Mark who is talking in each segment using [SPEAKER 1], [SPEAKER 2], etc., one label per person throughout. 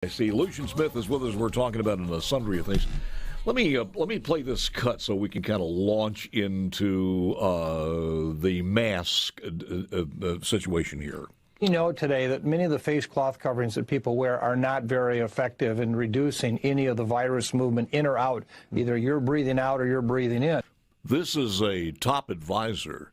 [SPEAKER 1] I see Lucien Smith is with us. We're talking about a sundry of things. Let me play this cut so we can kind of launch into the mask situation here.
[SPEAKER 2] You know today that many of the face cloth coverings that people wear are not very effective in reducing any of the virus movement in or out. Either you're breathing out or you're breathing in.
[SPEAKER 1] This is a top advisor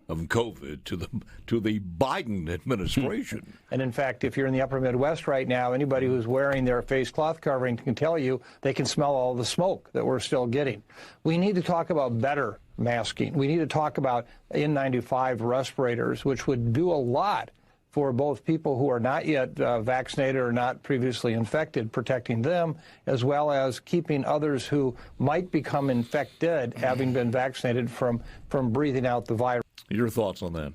[SPEAKER 1] of COVID to the Biden administration.
[SPEAKER 2] And in fact, if you're in the upper Midwest right now, anybody who's wearing their face cloth covering can tell you they can smell all the smoke that we're still getting. We need to talk about better masking. We need to talk about N95 respirators, which would do a lot for both people who are not yet vaccinated or not previously infected, protecting them, as well as keeping others who might become infected, having been vaccinated, from breathing out the virus.
[SPEAKER 1] Your thoughts on that?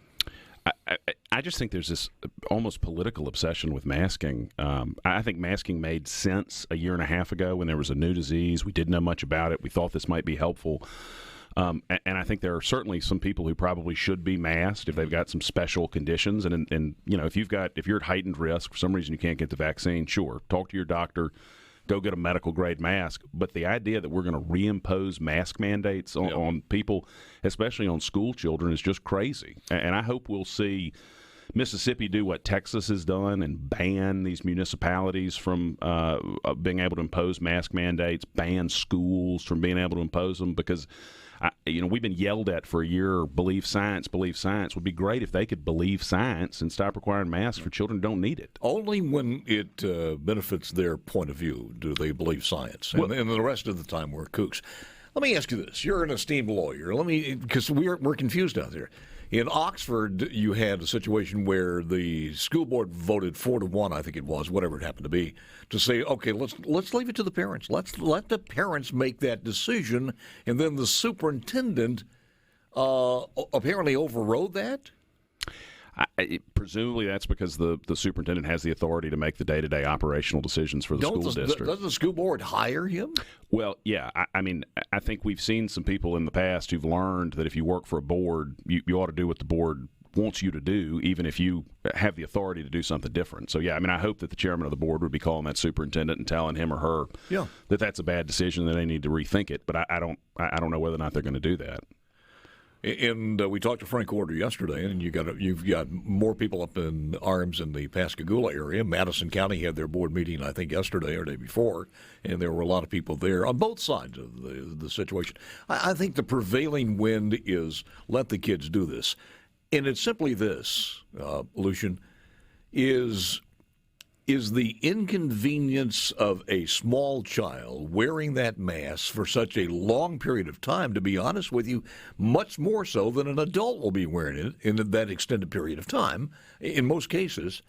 [SPEAKER 3] I just think there's this almost political obsession with masking. I think masking made sense a year and a half ago when there was a new disease. We didn't know much about it. We thought this might be helpful. And I think there are certainly some people who probably should be masked if they've got some special conditions. And you know, if you're at heightened risk for some reason you can't get the vaccine, sure, talk to your doctor, go get a medical grade mask. But the idea that we're going to reimpose mask mandates on people, especially on school children, is just crazy. And I hope we'll see Mississippi do what Texas has done and ban these municipalities from being able to impose mask mandates, ban schools from being able to impose them, because we've been yelled at for a year, believe science, believe science. It would be great if they could believe science and stop requiring masks for children who don't need it.
[SPEAKER 1] Only when it benefits their point of view do they believe science. And the rest of the time we're kooks. Let me ask you this. You're an esteemed lawyer. Because we're confused out there. In Oxford, you had a situation where the school board voted 4-1, I think it was, whatever it happened to be, to say, okay, let's leave it to the parents. Let's let the parents make that decision, and then the superintendent apparently overrode that.
[SPEAKER 3] Presumably that's because the superintendent has the authority to make the day-to-day operational decisions for the school district.
[SPEAKER 1] Doesn't the school board hire him?
[SPEAKER 3] Well, yeah. I think we've seen some people in the past who've learned that if you work for a board, you ought to do what the board wants you to do, even if you have the authority to do something different. So, yeah, I hope that the chairman of the board would be calling that superintendent and telling him or her that that's a bad decision, that they need to rethink it. But I don't know whether or not they're going to do that.
[SPEAKER 1] And we talked to Frank Order yesterday, and you've got more people up in arms in the Pascagoula area. Madison County had their board meeting, I think, yesterday or day before, and there were a lot of people there on both sides of the situation. I think the prevailing wind is let the kids do this. And it's simply this, Lucien, is the inconvenience of a small child wearing that mask for such a long period of time, to be honest with you, much more so than an adult will be wearing it in that extended period of time, in most cases.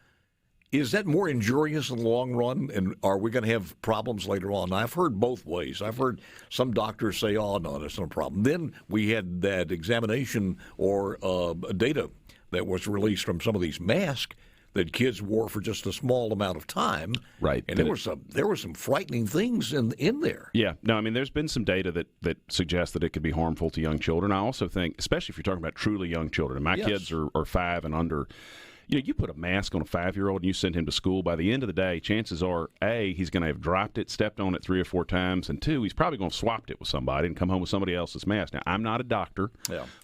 [SPEAKER 1] Is that more injurious in the long run, and are we going to have problems later on? I've heard both ways. I've heard some doctors say, oh, no, that's no problem. Then we had that examination or data that was released from some of these masks that kids wore for just a small amount of time.
[SPEAKER 3] Right.
[SPEAKER 1] And there were some frightening things in there.
[SPEAKER 3] Yeah. No, there's been some data that suggests that it could be harmful to young children. I also think, especially if you're talking about truly young children, and my kids are 5 and under, you put a mask on a 5-year-old and you send him to school, by the end of the day, chances are, A, he's going to have dropped it, stepped on it 3 or 4 times, and 2, he's probably going to have swapped it with somebody and come home with somebody else's mask. Now, I'm not a doctor,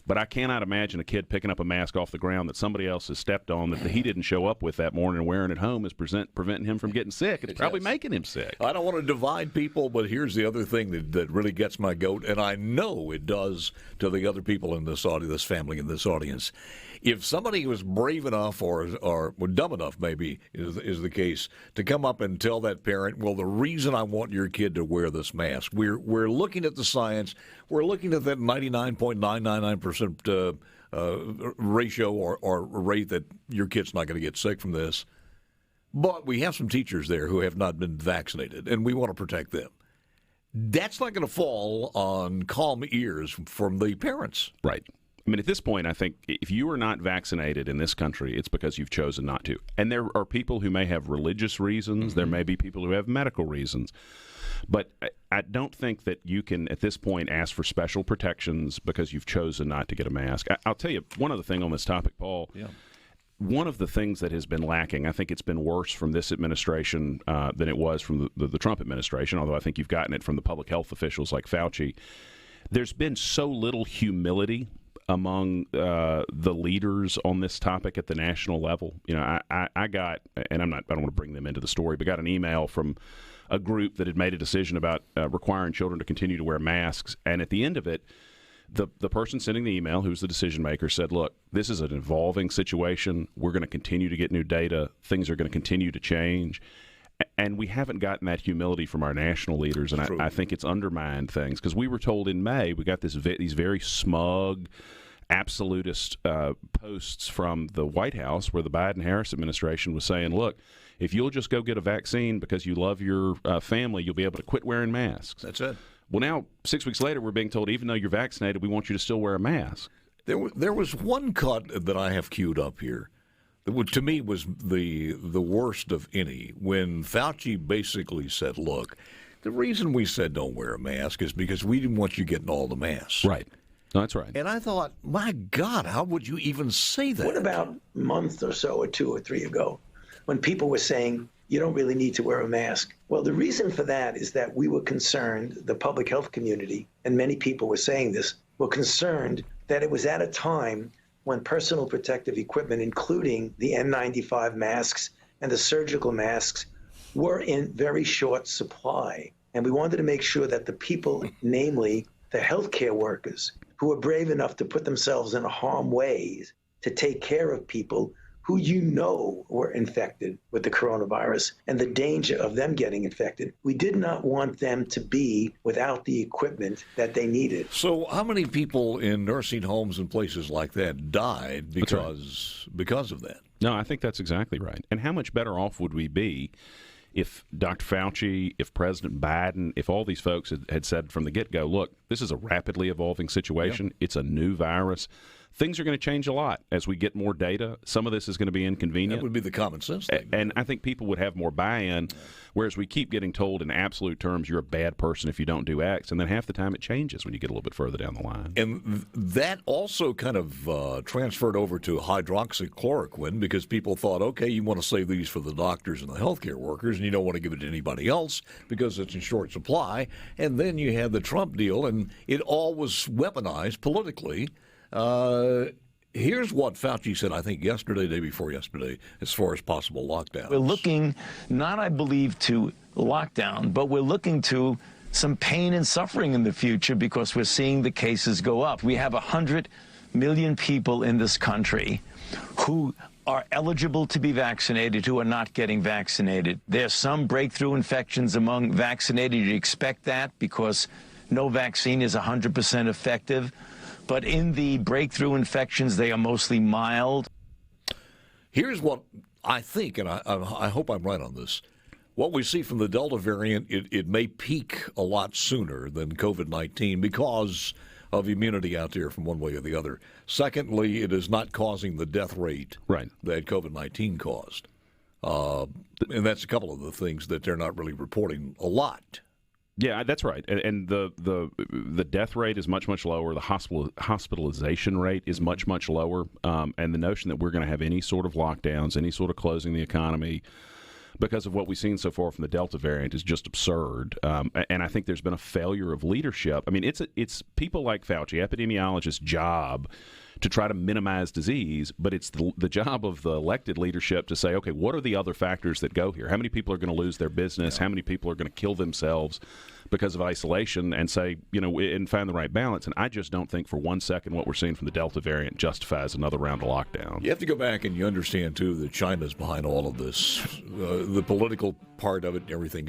[SPEAKER 3] but I cannot imagine a kid picking up a mask off the ground that somebody else has stepped on that he didn't show up with that morning and wearing at home is preventing him from getting sick. It's probably making him sick.
[SPEAKER 1] I don't want to divide people, but here's the other thing that really gets my goat, and I know it does to the other people in this audience, this family in this audience. If somebody was brave enough or dumb enough, maybe is the case, to come up and tell that parent, well, the reason I want your kid to wear this mask, we're looking at the science, we're looking at that 99.999% ratio or rate that your kid's not going to get sick from this, but we have some teachers there who have not been vaccinated, and we want to protect them. That's not going to fall on calm ears from the parents.
[SPEAKER 3] Right. At this point, I think if you are not vaccinated in this country, it's because you've chosen not to. And there are people who may have religious reasons. There may be people who have medical reasons. But I don't think that you can, at this point, ask for special protections because you've chosen not to get a mask. I'll tell you one other thing on this topic, Paul.
[SPEAKER 1] Yeah.
[SPEAKER 3] one of the things that has been lacking, I think it's been worse from this administration than it was from the Trump administration, although I think you've gotten it from the public health officials like Fauci. There's been so little humility among the leaders on this topic at the national level. You know, I got, and I don't want to bring them into the story, but got an email from a group that had made a decision about requiring children to continue to wear masks, and at the end of it, the person sending the email, who's the decision maker, said, look, this is an evolving situation. We're going to continue to get new data. Things are going to continue to change. And we haven't gotten that humility from our national leaders, and I think it's undermined things. Because we were told in May, we got these very smug, absolutist posts from the White House where the Biden-Harris administration was saying, look, if you'll just go get a vaccine because you love your family, you'll be able to quit wearing masks.
[SPEAKER 1] That's it.
[SPEAKER 3] Well, now, 6 weeks later, we're being told, even though you're vaccinated, we want you to still wear a mask.
[SPEAKER 1] There was one cut that I have queued up here that to me was the worst of any, when Fauci basically said, look, the reason we said don't wear a mask is because we didn't want you getting all the masks.
[SPEAKER 3] Right. No, that's right.
[SPEAKER 1] And I thought, my God, how would you even say that?
[SPEAKER 4] What about a month or so, or 2 or 3 ago, when people were saying, you don't really need to wear a mask? Well, the reason for that is that we were concerned, the public health community, and many people were saying this, were concerned that it was at a time when personal protective equipment, including the N95 masks and the surgical masks, were in very short supply. And we wanted to make sure that the people, namely the healthcare workers, who were brave enough to put themselves in harm's way to take care of people who were infected with the coronavirus and the danger of them getting infected. We did not want them to be without the equipment that they needed.
[SPEAKER 1] So how many people in nursing homes and places like that died because of that?
[SPEAKER 3] No, I think that's exactly right. And how much better off would we be if Dr. Fauci, if President Biden, if all these folks had said from the get-go, look, this is a rapidly evolving situation. Yep. It's a new virus. Things are going to change a lot as we get more data. Some of this is going to be inconvenient.
[SPEAKER 1] That would be the common sense thing.
[SPEAKER 3] And I think people would have more buy-in, whereas we keep getting told in absolute terms, you're a bad person if you don't do X, and then half the time it changes when you get a little bit further down the line.
[SPEAKER 1] And that also kind of transferred over to hydroxychloroquine, because people thought, okay, you want to save these for the doctors and the healthcare workers, and you don't want to give it to anybody else because it's in short supply. And then you had the Trump deal, and it all was weaponized politically. Here's what Fauci said, I think, yesterday, day before yesterday, as far as possible lockdowns.
[SPEAKER 5] We're looking not, I believe, to lockdown, but we're looking to some pain and suffering in the future because we're seeing the cases go up. We have 100 million people in this country who are eligible to be vaccinated who are not getting vaccinated. There's some breakthrough infections among vaccinated. You expect that because no vaccine is 100% effective. But in the breakthrough infections, they are mostly mild.
[SPEAKER 1] Here's what I think, and I hope I'm right on this. What we see from the Delta variant, it may peak a lot sooner than COVID-19 because of immunity out there from one way or the other. Secondly, it is not causing the death rate that COVID-19 caused. And that's a couple of the things that they're not really reporting a lot.
[SPEAKER 3] Yeah, that's right. And the death rate is much, much lower. The hospitalization rate is much, much lower. And the notion that we're going to have any sort of lockdowns, any sort of closing the economy because of what we've seen so far from the Delta variant is just absurd. And I think there's been a failure of leadership. I mean, it's people like Fauci, epidemiologists' job to try to minimize disease, but it's the job of the elected leadership to say, okay, what are the other factors that go here? How many people are going to lose their business? How many people are going to kill themselves because of isolation? And say, and find the right balance. And I just don't think for 1 second what we're seeing from the Delta variant justifies another round of lockdown.
[SPEAKER 1] You have to go back and you understand, too, that China's behind all of this, the political part of it and everything else.